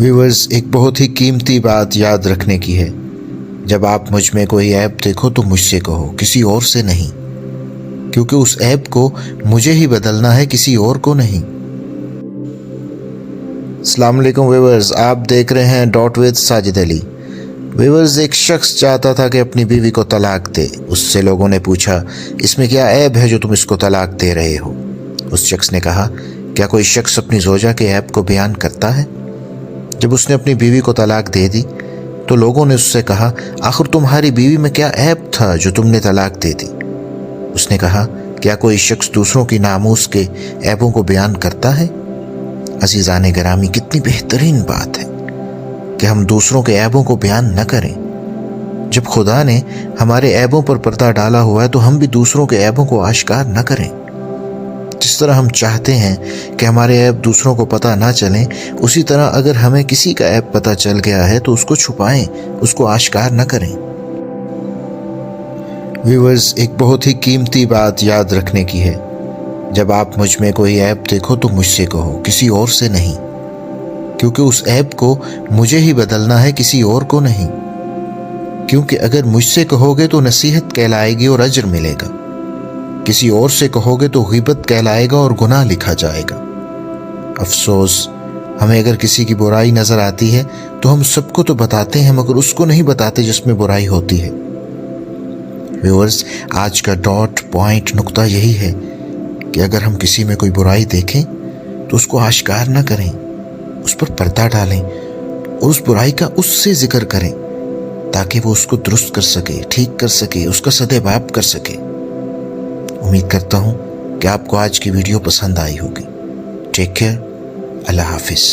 Viewers, एक बहुत ही कीमती बात याद रखने की है। जब आप मुझ में कोई ऐप देखो तो मुझसे कहो, किसी और से नहीं, क्योंकि उस ऐप को मुझे ही बदलना है, किसी और को नहीं। अस्सलाम वालेकुम व्यूअर्स, आप देख रहे हैं dot with Sajid Ali. Viewers, एक शख्स चाहता था कि अपनी बीवी को तलाक दे। उससे लोगों ने पूछा, इसमें क्या ऐब है जो तुम इसको तलाक दे रहे हो? उस शख्स ने कहा, क्या कोई शख्स अपनी ज़ौजा के ऐब को बयान करता है? जब उसने अपनी बीवी को तलाक दे दी तो लोगों ने उससे कहा, आखिर तुम्हारी बीवी में क्या ऐब था जो तुमने तलाक दे दी? उसने कहा, क्या कोई शख्स दूसरों की नामूस के ऐबों को बयान करता है? अज़ीज़ान गिरामी, कितनी बेहतरीन बात है कि हम दूसरों के ऐबों को बयान न करें। जब खुदा ने हमारे ऐबों पर पर्दा डाला हुआ है तो हम भी दूसरों के ऐबों को आश्कार न करें। जिस तरह हम चाहते हैं कि हमारे ऐब दूसरों को पता ना चलें, उसी तरह अगर हमें किसी का ऐब पता चल गया है तो उसको छुपाएं, उसको आश्कार न करें। व्यूअर्स, एक बहुत ही कीमती बात याद रखने की है। जब आप मुझ में कोई ऐब देखो तो मुझसे कहो, किसी और से नहीं, क्योंकि उस ऐब को मुझे ही बदलना है, किसी और को नहीं। क्योंकि अगर मुझसे कहोगे तो नसीहत कहलाएगी और अजर मिलेगा, किसी और से कहोगे तो ग़ीबत कहलाएगा और गुनाह लिखा जाएगा। अफसोस, हमें अगर किसी की बुराई नज़र आती है तो हम सबको तो बताते हैं, मगर उसको नहीं बताते जिसमें बुराई होती है। व्यूअर्स, आज का डॉट पॉइंट नुक्ता यही है कि अगर हम किसी में कोई बुराई देखें तो उसको आश्कार न करें, उस पर पर्दा डालें और उस बुराई का उससे जिक्र करें ताकि वो उसको दुरुस्त कर सके, ठीक कर सके, उसका सदेबाप कर सके। उम्मीद करता हूँ कि आपको आज की वीडियो पसंद आई होगी। टेक केयर, अल्लाह हाफिज़।